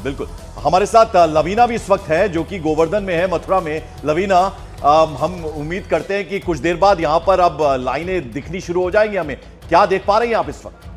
बिल्कुल, हमारे साथ लवीना भी इस वक्त है जो कि गोवर्धन में है, मथुरा में। लवीना, हम उम्मीद करते हैं कि कुछ देर बाद यहां पर अब लाइनें दिखनी शुरू हो जाएंगी। हमें क्या देख पा रहे हैं आप इस वक्त?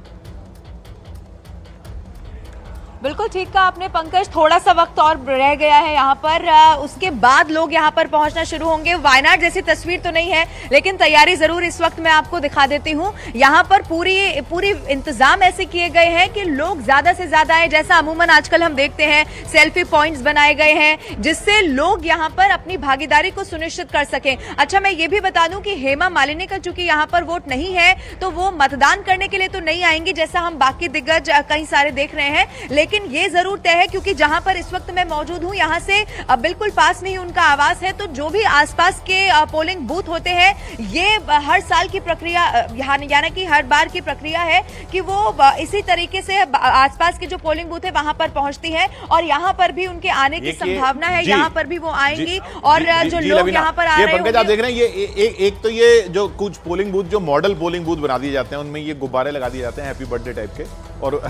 बिल्कुल ठीक कहा आपने पंकज, थोड़ा सा वक्त और रह गया है यहाँ पर, उसके बाद लोग यहाँ पर पहुंचना शुरू होंगे। वायनाड जैसी तस्वीर तो नहीं है, लेकिन तैयारी जरूर इस वक्त मैं आपको दिखा देती हूँ। यहाँ पर पूरी इंतजाम ऐसे किए गए हैं कि लोग ज्यादा से ज्यादा आए, जैसा अमूमन आजकल हम देखते हैं सेल्फी पॉइंट्स बनाए गए हैं जिससे लोग यहाँ पर अपनी भागीदारी को सुनिश्चित कर सकें। अच्छा, मैं ये भी बता दूं कि हेमा मालिनी का चूंकि यहाँ पर वोट नहीं है तो वो मतदान करने के लिए तो नहीं आएंगी जैसा हम बाकी दिग्गज कई सारे देख रहे हैं, लेकिन ये जरूर तय है क्योंकि जहां पर इस वक्त मैं मौजूद हूं यहां से बिल्कुल पास में ही उनका आवास है, तो जो भी आसपास के पोलिंग बूथ होते हैं ये हर साल की प्रक्रिया यानी कि हर बार की प्रक्रिया है कि वो इसी तरीके से आसपास के जो पोलिंग बूथ है वहां पर पहुंचती है और यहां पर भी उनके आने की संभावना है, यहां पर भी वो आएंगी और जो लोग यहां पर आ रहे हैं। पंकज, आप देख रहे हैं ये एक तो ये जो कुछ पोलिंग बूथ जो मॉडल पोलिंग बूथ बना दिए जाते हैं उनमें ये गुब्बारे लगा दिए जाते हैं हैप्पी बर्थडे टाइप के, और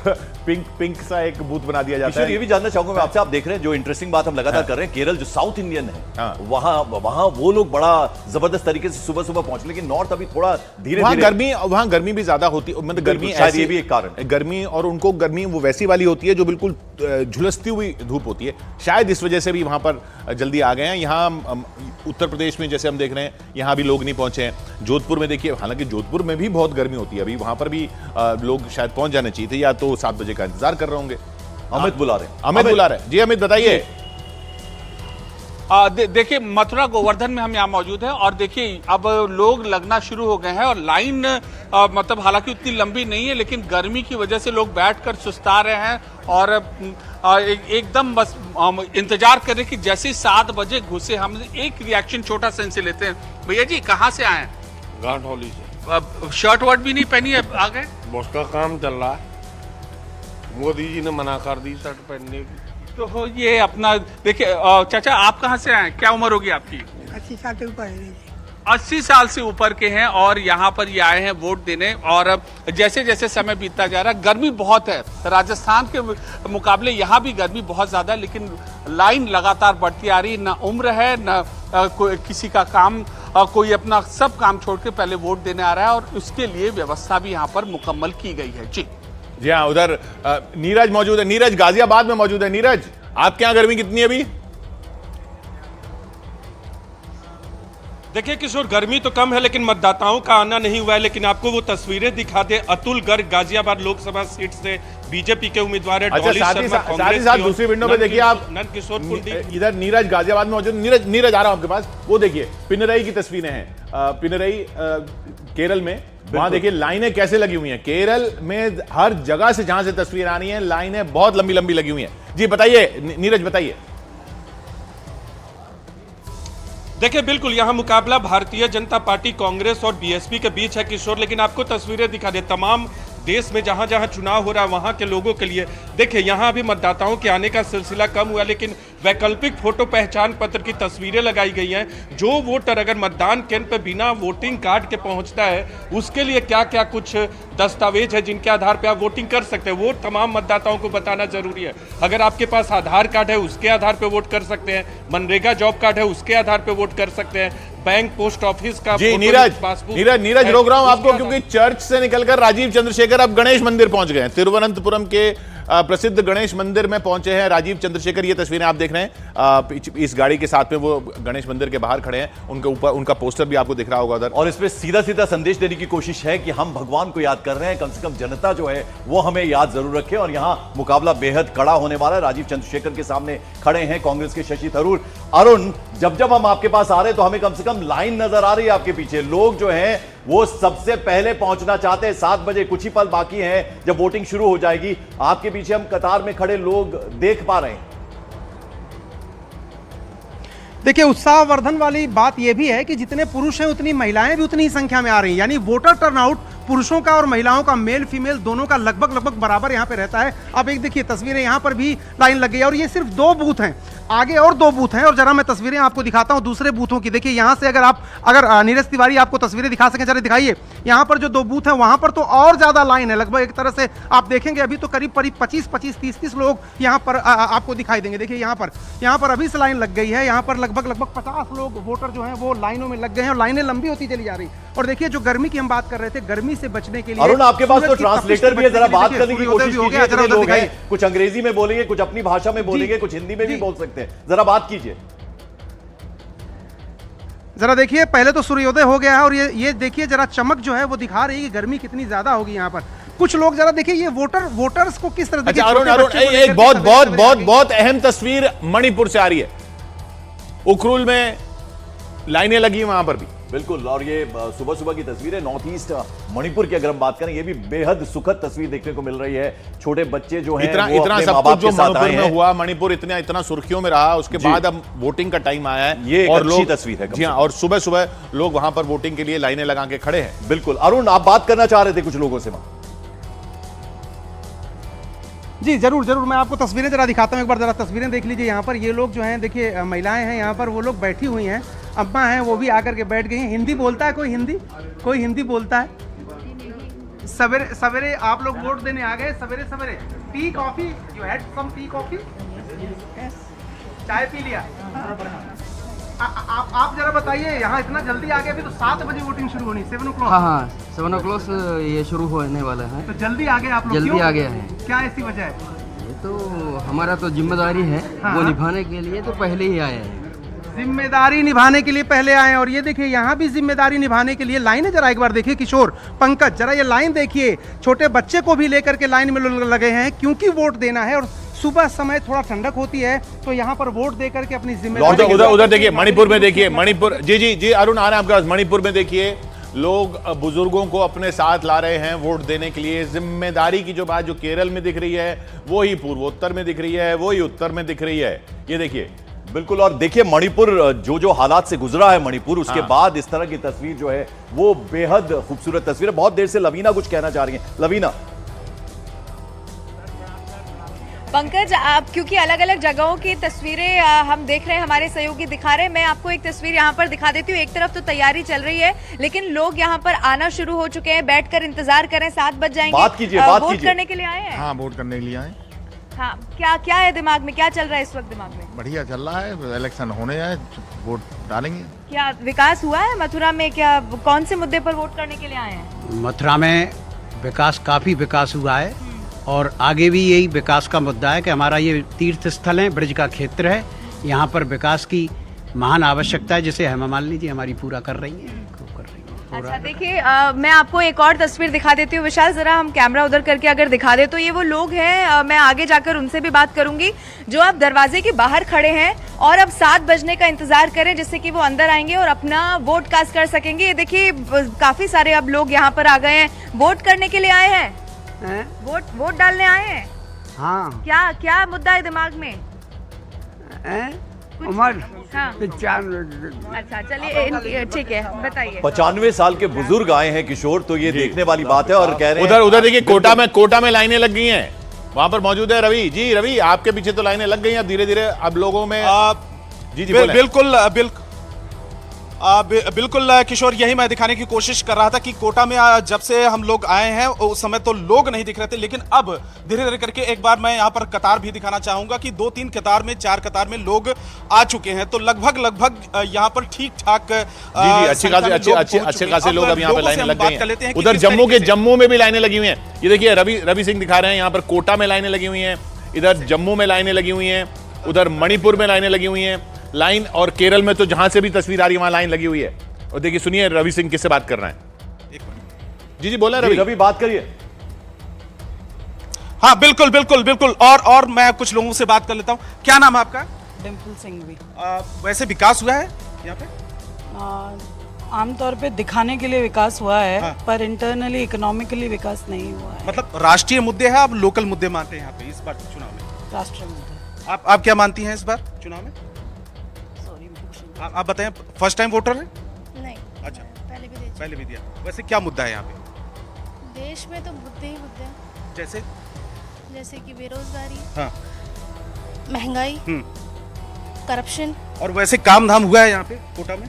पिंक सा एक बूथ बना दिया जाता है। ये भी जानना चाहूंगा मैं आपसे, आप देख रहे हैं जो इंटरेस्टिंग बात हम लगातार कर रहे हैं, केरल जो साउथ इंडियन है वहां वो लोग बड़ा जबरदस्त तरीके से सुबह सुबह पहुंचे, लेकिन नॉर्थ अभी थोड़ा धीरे धीरे। वहां गर्मी भी ज्यादा होती है, मतलब गर्मी शायद ये भी एक कारण है। गर्मी, और उनको गर्मी वो वैसी वाली होती है जो बिल्कुल झुलसती हुई धूप होती है, शायद इस वजह से भी वहां पर जल्दी आ गए हैं। यहाँ उत्तर प्रदेश में जैसे हम देख रहे हैं यहाँ भी लोग नहीं पहुंचे हैं। जोधपुर में देखिए, हालांकि जोधपुर में भी बहुत गर्मी होती है अभी, वहां पर भी लोग शायद पहुंच जाने चाहिए थे या तो 7 बजे का इंतजार कर रहे होंगे। अमित बुला रहे हैं जी। अमित बताइए। देखिए, मथुरा गोवर्धन में हम यहाँ मौजूद हैं और देखिए अब लोग लगना शुरू हो गए हैं और लाइन मतलब हालांकि उतनी लंबी नहीं है, लेकिन गर्मी की वजह से लोग बैठकर सुस्ता रहे हैं और एकदम बस इंतजार कर रहे हैं कि जैसे 7 बजे घुसे। हम एक रिएक्शन छोटा सा इनसे लेते हैं। भैया जी, कहाँ से आए हैं? गांठौली से। शर्ट वर्ट भी नहीं पहनी है, आ गए? बॉस का काम चल रहा है, मोदी जी ने मना कर दी शर्ट पहनने की। तो ये अपना देखिए, चाचा आप कहाँ से आए, क्या उम्र होगी आपकी? 80 साल से ऊपर है। 80 साल से ऊपर के हैं और यहाँ पर ये आए हैं वोट देने। और जैसे जैसे समय बीतता जा रहा है, गर्मी बहुत है, राजस्थान के मुकाबले यहाँ भी गर्मी बहुत ज्यादा है, लेकिन लाइन लगातार बढ़ती आ रही। ना उम्र है ना किसी का काम, कोई अपना सब काम छोड़ के पहले वोट देने आ रहा है और उसके लिए व्यवस्था भी यहाँ पर मुकम्मल की गई है। जी हाँ, उधर नीरज मौजूद है। नीरज गाजियाबाद में मौजूद है। नीरज, आपके यहाँ गर्मी कितनी है अभी? देखिए किशोर, गर्मी तो कम है लेकिन मतदाताओं का आना नहीं हुआ है। लेकिन आपको वो तस्वीरें दिखा दे, अतुल गर्ग गाजियाबाद लोकसभा सीट से बीजेपी के उम्मीदवार है। अच्छा, साथ ही साथ दूसरी विंडो में देखिए आप नंद किशोर इधर नीरज गाजियाबाद में मौजूद। नीरज आ रहा हूं आपके पास, वो देखिए पिनरई की तस्वीरें हैं। पिनरई केरल में, वहां देखिए लाइनें कैसे लगी हुई हैं। केरल में हर जगह से जहां से तस्वीर आ रही हैं लाइनें बहुत लंबी लंबी लगी हुई हैं। जी बताइए नीरज, बताइए। देखिए बिल्कुल, यहाँ मुकाबला भारतीय जनता पार्टी, कांग्रेस और बीएसपी के बीच है किशोर। लेकिन आपको तस्वीरें दिखा दे, तमाम देश में जहां जहां चुनाव हो रहा है वहां के लोगों के लिए देखिए यहाँ अभी मतदाताओं के आने का सिलसिला कम हुआ, लेकिन वैकल्पिक फोटो पहचान पत्र की तस्वीरें लगाई गई हैं। जो वोटर अगर मतदान केंद्र पर बिना वोटिंग कार्ड के पहुंचता है उसके लिए क्या क्या कुछ दस्तावेज है जिनके आधार पर आप वोटिंग कर सकते हैं, वो तमाम मतदाताओं को बताना जरूरी है। अगर आपके पास आधार कार्ड है उसके आधार पर वोट कर सकते हैं, मनरेगा जॉब कार्ड है उसके आधार पर वोट कर सकते हैं, बैंक पोस्ट ऑफिस का। जी नीरज रोक रहा हूं आपको क्योंकि चर्च से निकलकर राजीव चंद्रशेखर अब गणेश मंदिर पहुंच गए हैं। तिरुवनंतपुरम के प्रसिद्ध गणेश मंदिर में पहुंचे हैं राजीव चंद्रशेखर। ये तस्वीरें आप देख रहे हैं, इस गाड़ी के साथ में वो गणेश मंदिर के बाहर खड़े हैं, उनके ऊपर उनका पोस्टर भी आपको दिख रहा होगा उधर। और इसमें सीधा सीधा संदेश देने की कोशिश है कि हम भगवान को याद कर रहे हैं, कम से कम जनता जो है वो हमें याद जरूर रखे। और यहाँ मुकाबला बेहद कड़ा होने वाला है। राजीव चंद्रशेखर के सामने खड़े हैं कांग्रेस के शशि थरूर। अरुण, जब हम आपके पास आ रहे हैं तो हमें कम से कम लाइन नजर आ रही है आपके पीछे। लोग जो हैं वो सबसे पहले पहुंचना चाहते हैं। 7 बजे कुछ ही पल बाकी हैं जब वोटिंग शुरू हो जाएगी। आपके पीछे हम कतार में खड़े लोग देख पा रहे हैं। देखिए, उत्साहवर्धन वाली बात यह भी है कि जितने पुरुष हैं उतनी महिलाएं भी उतनी ही संख्या में आ रही हैं, यानी वोटर टर्नआउट पुरुषों का और महिलाओं का, मेल फीमेल दोनों का लगभग बराबर यहां पे रहता है। अब एक देखिए तस्वीरें, यहां पर भी लाइन लग गई है और ये सिर्फ 2 बूथ हैं आगे और 2 बूथ हैं और जरा मैं तस्वीरें आपको दिखाता हूं दूसरे बूथों की। देखिए यहां से अगर नीरज तिवारी आपको तस्वीरें दिखा सकें, जरा दिखाइए। यहां पर जो 2 बूथ हैं वहां पर तो और ज्यादा लाइन है, लगभग एक तरह से आप देखेंगे अभी तो करीब 25-25, 30-30 लोग यहां पर आपको दिखाई देंगे। देखिए यहां पर अभी से लाइन लग गई है। यहां पर लगभग 50 लोग वोटर जो हैं वो लाइनों में लग गए हैं और लाइनें लंबी होती चली जा रही। और देखिए जो गर्मी की हम बात कर रहे थे, गर्मी से बचने के लिए अरुण, आपके पास तो सूरज की तपिश ट्रांसलेटर से भी है, जरा बचने के लिए बात देखिए, करने की सूर्योदय कोशिश भी हो कीजिए। गया, जरा इतने उधर लोग हैं, दिखाइए। कुछ अंग्रेजी में बोलेंगे, कुछ अपनी भाषा में बोलेंगे, कुछ हिंदी में भी जी। बोल सकते हैं, जरा बात कीजिए। जरा देखिए पहले तो सूर्योदय हो गया है और ये देखिए जरा चमक जो है वो दिखा रही है कि गर्मी कितनी ज्यादा होगी यहाँ पर। कुछ लोग जरा देखिए ये वोटर्स को किस तरह देखिए, अच्छा अरुण छोटे अरुण बच्चे को एक लेकर बहुत के बहुत सवेरे बहुत सवेरे बहुत अहम तस्वीर मणिपुर से आ रही है। उखरुल में लाइनें लगी वहां पर भी। बिल्कुल, और ये सुबह सुबह की तस्वीर है नॉर्थ ईस्ट मणिपुर की। अगर हम बात करें, ये भी बेहद सुखद तस्वीर देखने को मिल रही है। छोटे बच्चे जो हैं इतना वो इतना अपने सब माँ कुछ बाप जो के साथ मणिपुर आए में हैं। हुआ, मणिपुर इतना सुर्खियों में रहा, उसके जी। बाद अब वोटिंग का टाइम आया है। ये एक और अच्छी लोग तस्वीर है कम जी से हाँ, कम। और सुबह सुबह लोग वहां पर वोटिंग के लिए लाइनें लगा के खड़े हैं। बिल्कुल। अरुण, आप बात करना चाह रहे थे कुछ लोगों से वहां। जी जरूर मैं आपको तस्वीरें जरा दिखाता हूँ। एक बार जरा तस्वीरें देख लीजिए। यहाँ पर ये लोग जो हैं देखिए महिलाएं हैं यहाँ पर, वो लोग बैठी हुई हैं, अम्मा हैं वो भी आकर के बैठ गई हैं। हिंदी बोलता है कोई हिंदी बोलता है? सवेरे सवेरे आप लोग वोट देने आ गए, सवेरे tea coffee, you had some tea coffee, चाय पी लिया? आप जरा बताइए, यहाँ इतना जल्दी आ गए, अभी तो 7 बजे वोटिंग शुरू होनी, 7 o'clock। हाँ 7 o'clock ये शुरू होने वाला है। तो जल्दी आ गए आप लोग? जल्दी क्यों? आ गया है। क्या ऐसी वजह है? ये तो हमारा तो जिम्मेदारी है, हाँ। वो निभाने के लिए तो पहले ही आए हैं। जिम्मेदारी निभाने के लिए पहले आए। और ये देखिए यहाँ भी जिम्मेदारी निभाने के लिए लाइन है। जरा एक बार देखिए किशोर, पंकज, जरा ये लाइन देखिए, छोटे बच्चे को भी लेकर के लाइन में लगे हैं क्योंकि वोट देना है। और सुबह समय थोड़ा ठंडक होती है तो यहाँ पर वोट दे करके अपनी जिम्मेदारी उधर देखिए, मणिपुर में देखिए, मणिपुर जी अरुण आ रहे हैं आपके पास। मणिपुर में देखिए लोग बुजुर्गों को अपने साथ ला रहे हैं वोट देने के लिए। जिम्मेदारी की जो बात जो केरल में दिख रही है वो ही पूर्वोत्तर में दिख रही है, वो ही उत्तर में दिख रही है। ये देखिए। बिल्कुल। और देखिए मणिपुर जो हालात से गुजरा है मणिपुर, उसके बाद इस तरह की तस्वीर जो है वो बेहद खूबसूरत तस्वीर है। बहुत देर से लवीना कुछ कहना चाह रही है। लवीना। पंकज, आप क्योंकि अलग अलग जगहों की तस्वीरें हम देख रहे हैं, हमारे सहयोगी दिखा रहे हैं, मैं आपको एक तस्वीर यहाँ पर दिखा देती हूँ। एक तरफ तो तैयारी चल रही है लेकिन लोग यहाँ पर आना शुरू हो चुके हैं, बैठकर इंतजार करें, 7 बज जाएंगे। बात कीजिए। वोट करने के लिए आए हैं? हाँ, वोट करने के लिए आए। हाँ, क्या है दिमाग में, क्या चल रहा है इस वक्त दिमाग में? बढ़िया चल रहा है, इलेक्शन होने आए, वोट डालेंगे। क्या विकास हुआ है मथुरा में? क्या कौन से मुद्दे पर वोट करने के लिए आए हैं? मथुरा में काफी विकास हुआ है और आगे भी यही विकास का मुद्दा है कि हमारा ये तीर्थ स्थल है, ब्रज का क्षेत्र है, यहाँ पर विकास की महान आवश्यकता है जिसे हम मान लीजिए हमारी पूरा कर रही है। अच्छा देखिए, मैं आपको एक और तस्वीर दिखा देती हूँ। विशाल, जरा हम कैमरा उधर करके अगर दिखा दे तो ये वो लोग हैं, मैं आगे जाकर उनसे भी बात करूंगी, जो अब दरवाजे के बाहर खड़े हैं और अब 7 बजने का इंतजार करें जिससे कि वो अंदर आएंगे और अपना वोट कास्ट कर सकेंगे। ये देखिए काफी सारे अब लोग यहाँ पर आ गए हैं, वोट करने के लिए आए हैं, वोट डालने आए हैं। हाँ। क्या मुद्दा है दिमाग में? उमर हाँ। 95। अच्छा चलिए ठीक है, बताइए। 95 साल के बुजुर्ग आए हैं किशोर, तो ये देखने वाली बात है। और कह रहे हैं उधर देखिए कोटा में लाइनें लग गई हैं। वहां पर मौजूद है रवि जी। रवि, आपके पीछे तो लाइनें लग गई हैं, अब धीरे धीरे अब लोगों में जी बिल्कुल किशोर, यही मैं दिखाने की कोशिश कर रहा था कि कोटा में जब से हम लोग आए हैं उस समय तो लोग नहीं दिख रहे थे, लेकिन अब धीरे धीरे करके एक बार मैं यहाँ पर कतार भी दिखाना चाहूंगा कि 2-3 कतार में 4 कतार में लोग आ चुके हैं। तो लगभग यहाँ पर ठीक ठाक अच्छे खासे लोग अब यहाँ पे लाइनें लग गई हैं। उधर जम्मू में भी लाइनें लगी हुई हैं। ये देखिए रवि सिंह दिखा रहे हैं, यहाँ पर कोटा में लाइनें लगी हुई हैं, इधर जम्मू में लाइनें लगी हुई हैं, उधर मणिपुर में लाइनें लगी हुई हैं लाइन, और केरल में तो जहां से भी तस्वीर आ रही है वहां लाइन लगी हुई है। और देखिए सुनिए रवि सिंह किससे बात कर रहे हैं। जी बोला रवि बात करिए। हाँ बिल्कुल और मैं कुछ लोगों से बात कर लेता हूँ। क्या नाम है आपका? डिम्पल सिंह भी। वैसे विकास हुआ है यहाँ पे? आमतौर पे दिखाने के लिए विकास हुआ है। हाँ। पर इंटरनली इकोनॉमिकली विकास नहीं हुआ है। मतलब राष्ट्रीय मुद्दे हैं, आप लोकल मुद्दे मानते हैं यहाँ पे इस बार चुनाव में? राष्ट्रीय मुद्दे। आप क्या मानती हैं इस बार चुनाव में? आप बताएं, फर्स्ट टाइम वोटर है? नहीं। अच्छा, पहले भी दिया। वैसे क्या मुद्दा है यहाँ पे? देश में तो मुद्दे ही मुद्दे हैं। जैसे कि बेरोजगारी, हाँ, महंगाई, करप्शन। और वैसे काम धाम हुआ है यहाँ पे कोटा में?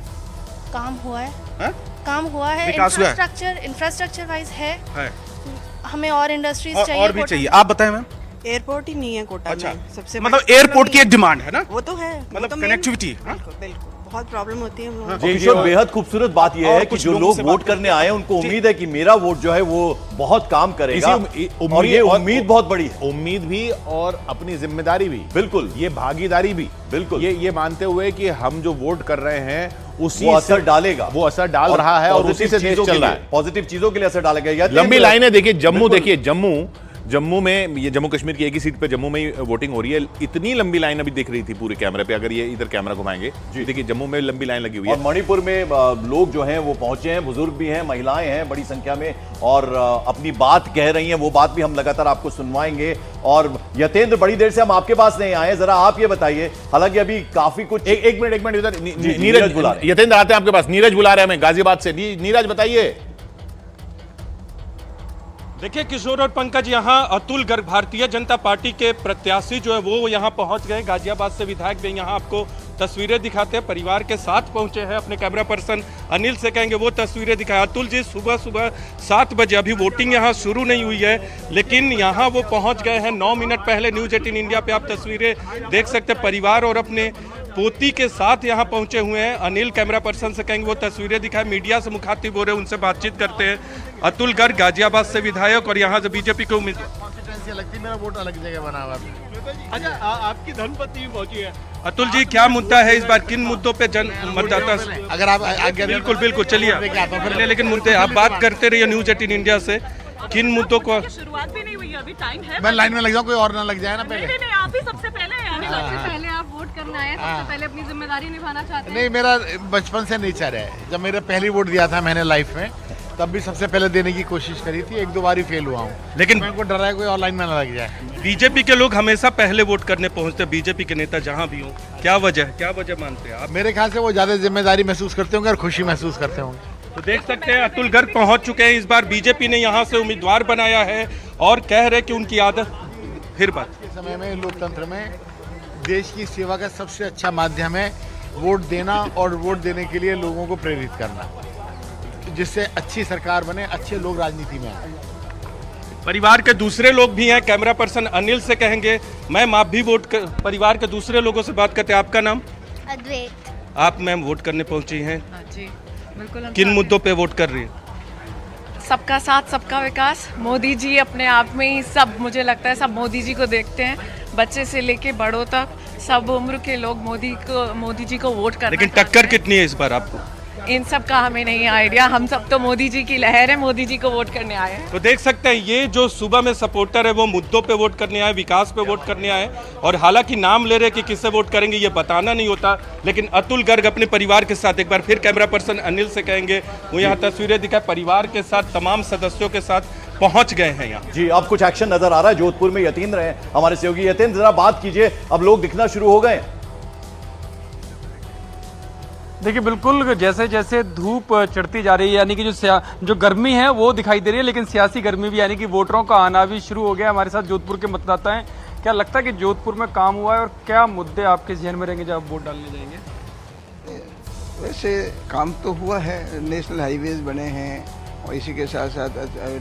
काम हुआ है, हाँ? काम हुआ है, विकास हुआ है? इंफ्रास्ट्रक्चर वाइज है। है। हमें और इंडस्ट्रीज चाहिए। और भी कोटा चाहिए। में। आप बताएं मैम। एयरपोर्ट ही नहीं है कोटा अच्छा। में सबसे मतलब एयरपोर्ट की एक डिमांड है ना, वो तो है, मतलब वो तो कनेक्टिविटी। बिल्कुल बिल्कुल बहुत प्रॉब्लम होती है हम लोगों को। तो किशोर, बेहद खूबसूरत बात यह और है कि कुछ जो लोगों लोग से वोट बात करने आए हैं उनको उम्मीद है कि मेरा वोट जो है वो बहुत काम करेगा, और ये उम्मीद बहुत बड़ी है। उम्मीद भी और अपनी जिम्मेदारी भी, बिल्कुल, ये भागीदारी भी, बिल्कुल, ये मानते हुए कि हम जो वोट कर रहे हैं उसी वो असर डालेगा, वो असर डाल रहा है और उसी से देश चल रहा है। पॉजिटिव चीजों के लिए असर डालेगा। लंबी लाइनें देखिए, देखिए जम्मू में, ये जम्मू कश्मीर की एक ही सीट पे जम्मू में ही वोटिंग हो रही है। इतनी लंबी लाइन अभी दिख रही थी पूरे कैमरे पे, अगर ये इधर कैमरा घुमाएंगे देखिए जम्मू में लंबी लाइन लगी हुई है। और मणिपुर में लोग जो हैं वो पहुंचे हैं, बुजुर्ग भी हैं, महिलाएं हैं बड़ी संख्या में, और अपनी बात कह रही हैं। वो बात भी हम लगातार आपको सुनवाएंगे। और यतेंद्र, बड़ी देर से हम आपके पास नहीं आए, जरा आप ये बताइए, हालांकि अभी काफी कुछ। एक मिनट इधर नीरज बुला रहे हैं। यतेंद्र आते हैं आपके पास, नीरज बुला रहे हैं हमें गाजियाबाद से। नीरज बताइए। देखिए किशोर और पंकज, यहाँ अतुल गर्ग भारतीय जनता पार्टी के प्रत्याशी जो है वो यहाँ पहुँच गए। गाजियाबाद से विधायक भी यहाँ आपको तस्वीरें दिखाते हैं, परिवार के साथ पहुँचे हैं। अपने कैमरा पर्सन अनिल से कहेंगे वो तस्वीरें दिखाए। अतुल जी, सुबह 7 बजे, अभी वोटिंग यहाँ शुरू नहीं हुई है, लेकिन यहाँ वो पहुँच गए हैं 9 मिनट पहले। न्यूज़ 18 इंडिया पे आप तस्वीरें देख सकते हैं, परिवार और अपने पोती के साथ यहाँ पहुंचे हुए हैं। अनिल कैमरा पर्सन से कहेंगे वो तस्वीरें दिखाए। मीडिया से मुखातिब हो रहे हैं, उनसे बातचीत करते हैं। अतुल गर्ग गाजियाबाद से विधायक और यहाँ से बीजेपी के उम्मीदवार। लगती मेरा वोट अलग जगह बना हुआ है। अच्छा, आपकी धर्मपत्नी भी पहुंची है। अतुल जी, क्या मुद्दा है इस बार, किन मुद्दों पे जन मतदाता? अगर आप आगे बिल्कुल चलिए, लेकिन मुद्दे आप बात करते रहिए न्यूज़ 18 इंडिया से। किन मुद्दों को? शुरुआत भी नहीं हुई, अभी टाइम है। मैं लाइन में लग जाऊं, कोई और ना लग जाए ना पहले। नहीं, आप ही सबसे पहले हैं। सबसे पहले आप वोट करने आए, सबसे पहले अपनी जिम्मेदारी निभाना चाहते हैं। नहीं, मेरा बचपन से नेचर है। जब मेरा पहली वोट दिया था मैंने लाइफ में, तब भी सबसे पहले देने की कोशिश करी थी। 1-2 बार ही फेल हुआ हूँ, लेकिन मेरे को डर है कोई और लाइन में ना लग जाए। बीजेपी के लोग हमेशा पहले वोट करने पहुंचते हैं, बीजेपी के नेता जहां भी हो। क्या वजह मानते हैं आप? मेरे ख्याल से वो ज्यादा जिम्मेदारी महसूस करते होंगे और खुशी महसूस करते होंगे। तो देख सकते हैं अतुल गर्ग पहुंच चुके हैं। इस बार बीजेपी ने यहां से उम्मीदवार बनाया है और कह रहे कि उनकी आदत। फिर बात के समय में लोकतंत्र में देश की सेवा का सबसे अच्छा माध्यम है वोट देना, और वोट देने के लिए लोगों को प्रेरित करना, जिससे अच्छी सरकार बने, अच्छे लोग राजनीति में आए। परिवार के दूसरे लोग भी हैं, कैमरा पर्सन अनिल से कहेंगे। मैम, आप भी परिवार के दूसरे लोगों से बात करते हैं। आपका नाम? अद्वैत। आप मैम वोट करने पहुंची हैं, जी बिल्कुल। किन मुद्दों पे वोट कर रही हैं? सबका साथ, सबका विकास। मोदी जी अपने आप में ही सब, मुझे लगता है सब मोदी जी को देखते हैं, बच्चे से लेके बड़ों तक सब उम्र के लोग मोदी जी को वोट करना। लेकिन टक्कर कितनी है इस बार आपको? इन सब का हमें नहीं आइडिया, हम सब तो मोदी जी की लहर है, मोदी जी को वोट करने आए हैं। तो देख सकते हैं ये जो सुबह में सपोर्टर है वो मुद्दों पे वोट करने आए, विकास पे वोट करने आए, और हालांकि नाम ले रहे कि किससे वोट करेंगे ये बताना नहीं होता। लेकिन अतुल गर्ग अपने परिवार के साथ, एक बार फिर कैमरा पर्सन अनिल से कहेंगे वो यहाँ तस्वीरें दिखाए, परिवार के साथ, तमाम सदस्यों के साथ पहुंच गए हैं यहाँ। जी, अब कुछ एक्शन नजर आ रहा है। जोधपुर में यतेंद्र हैं हमारे सहयोगी। यतेंद्र, जरा बात कीजिए, अब लोग दिखना शुरू हो गए? देखिए बिल्कुल, जैसे जैसे धूप चढ़ती जा रही है, यानी कि जो गर्मी है वो दिखाई दे रही है, लेकिन सियासी गर्मी भी, यानी कि वोटरों का आना भी शुरू हो गया। हमारे साथ जोधपुर के मतदाता हैं। क्या लगता है कि जोधपुर में काम हुआ है, और क्या मुद्दे आपके जहन में रहेंगे जब आप वोट डालने जाएंगे? वैसे काम तो हुआ है, नेशनल हाईवेज बने हैं, और इसी के साथ साथ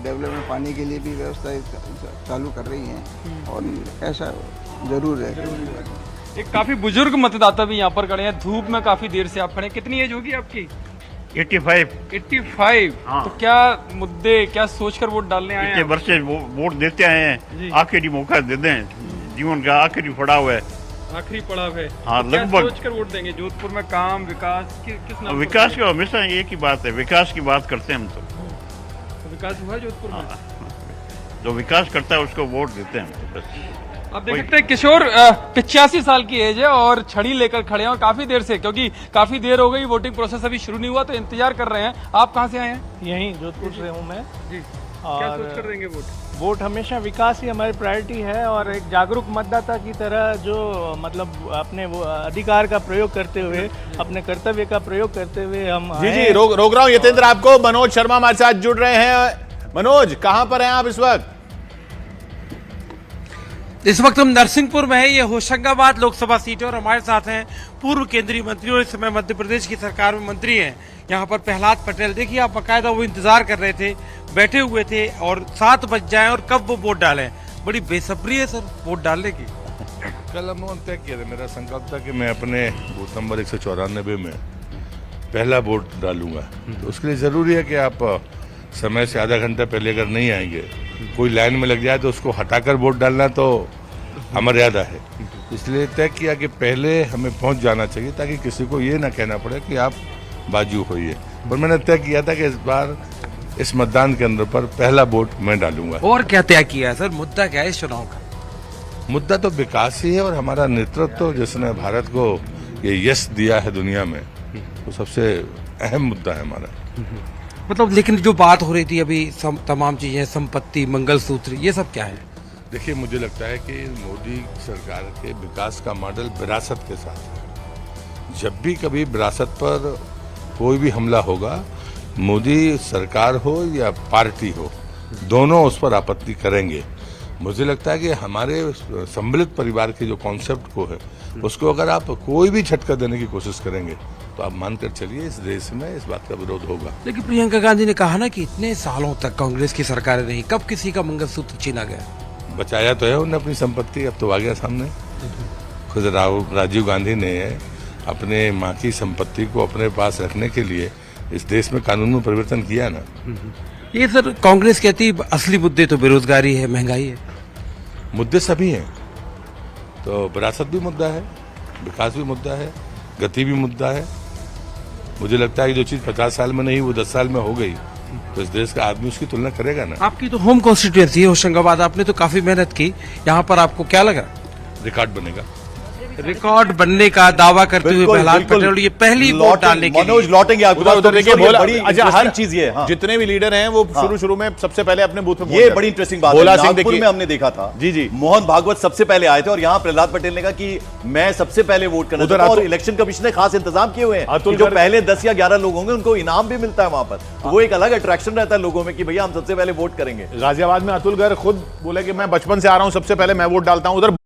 डेवलपमेंट, पानी के लिए भी व्यवस्था चालू कर रही हैं, और ऐसा जरूर है। एक काफी बुजुर्ग मतदाता भी यहाँ पर खड़े हैं, धूप में काफी देर से आप खड़े हैं। कितनी एज होगी आपकी? 85। हाँ। तो क्या मुद्दे, क्या सोचकर वोट डालने आए हैं? वर्ष से वोट देते आए हैं, आखिरी मौका दे दें, जीवन का आखिरी पड़ाव है। आखिरी पड़ाव है। हाँ, तो लगभग सोचकर वोट देंगे। जोधपुर में काम, विकास, किस नाम? विकास का हमेशा एक ही बात है, विकास की बात करते हैं हम तो विकास हुआ जोधपुर में? जो विकास करता है उसको वोट देते हैं बस। आप देख सकते हैं किशोर 85 साल की एज है और छड़ी लेकर खड़े हैं, और काफी देर से, क्योंकि काफी देर हो गई, वोटिंग प्रोसेस अभी शुरू नहीं हुआ, तो इंतजार कर रहे हैं। आप कहां से आए हैं? यहीं जोधपुर से हूं मैं जी। और क्या सोच कर देंगे वोट? वोट हमेशा विकास ही हमारी प्रायोरिटी है, और एक जागरूक मतदाता की तरह जो मतलब अपने वो अधिकार का प्रयोग करते हुए, अपने कर्तव्य का प्रयोग करते हुए हम जी रोक रहा हूं यतेंद्र आपको। मनोज शर्मा हमारे साथ जुड़ रहे हैं। मनोज, कहां पर हैं आप इस वक्त? इस वक्त हम नरसिंहपुर में है, ये होशंगाबाद लोकसभा सीट है और हमारे साथ हैं पूर्व केंद्रीय मंत्री और इस समय मध्य प्रदेश की सरकार में मंत्री हैं यहाँ पर प्रहलाद पटेल। देखिए आप बाकायदा वो इंतजार कर रहे थे, बैठे हुए थे और 7 बज जाए और कब वो वोट डालें। बड़ी बेसब्री है सर वोट डालने की। कल हम तय किया था, मेरा संकल्प था कि मैं अपने बूथ नंबर 194 में पहला वोट डालूंगा। तो उसके लिए ज़रूरी है कि आप समय से आधा घंटा पहले अगर नहीं आएंगे, कोई लाइन में लग जाए तो उसको हटाकर वोट डालना तो अमर्यादा है। इसलिए तय किया कि पहले हमें पहुंच जाना चाहिए ताकि किसी को ये ना कहना पड़े कि आप बाजू होइए। पर मैंने तय किया था कि इस बार इस मतदान केंद्र पर पहला वोट मैं डालूंगा। और क्या तय किया है सर, मुद्दा क्या है इस चुनाव का? मुद्दा तो विकास ही है और हमारा नेतृत्व जिसने भारत को ये यश दिया है दुनिया में, वो सबसे अहम मुद्दा है हमारा। मतलब लेकिन जो बात हो रही थी अभी तमाम चीजें, संपत्ति, मंगलसूत्र, ये सब क्या है? देखिए मुझे लगता है कि मोदी सरकार के विकास का मॉडल विरासत के साथ है। जब भी कभी विरासत पर कोई भी हमला होगा, मोदी सरकार हो या पार्टी हो, दोनों उस पर आपत्ति करेंगे। मुझे लगता है कि हमारे सम्मिलित परिवार के जो कॉन्सेप्ट को है, उसको अगर आप कोई भी झटका देने की कोशिश करेंगे तो आप मानकर चलिए इस देश में इस बात का विरोध होगा। लेकिन प्रियंका गांधी ने कहा ना कि इतने सालों तक कांग्रेस की सरकार रही, कब किसी का मंगलसूत्र छीना गया? बचाया तो है उन्हें अपनी संपत्ति, अब तो आ गया सामने। खुद राजीव गांधी ने अपने माँ की संपत्ति को अपने पास रखने के लिए इस देश में कानून में परिवर्तन किया ना। ये सर कांग्रेस कहती असली मुद्दे तो बेरोजगारी है, महंगाई है। मुद्दे सभी हैं, तो विरासत भी मुद्दा है, विकास भी मुद्दा है, गति भी मुद्दा है। मुझे लगता है कि जो चीज 50 साल में नहीं वो 10 साल में हो गई तो इस देश का आदमी उसकी तुलना करेगा ना। आपकी तो होम कॉन्स्टिट्यूएंसी है होशंगाबाद, आपने तो काफी मेहनत की, यहाँ पर आपको क्या लगा? रिकॉर्ड बनेगा। रिकॉर्ड बनने का दावा करते हुए प्रहलाद पटेल ये पहली वोट डालने के मनोज लौटेंगे आपके पास। उधर देखिए बड़ी इंटरेस्टिंग चीज ये है। जितने भी लीडर हैं वो शुरू में सबसे पहले अपने बूथ में ये बड़ी इंटरेस्टिंग बात है। नागपुर में हमने देखा था, जी मोहन भागवत सबसे पहले आए थे और यहाँ प्रहलाद पटेल ने कहा कि मैं सबसे पहले वोट करना चाहता हूं और इलेक्शन कमीशन ने खास इंतजाम किए हुए हैं कि जो पहले 10 या 11 लोग होंगे उनको इनाम भी मिलता है वहां पर। तो वो एक अलग अट्रैक्शन रहता है लोगों में कि भैया हम सबसे पहले वोट करेंगे। गाजियाबाद में अतुल गर्ग खुद बोले कि मैं बचपन से आ रहा हूं, सबसे पहले मैं वोट डालता हूं। उधर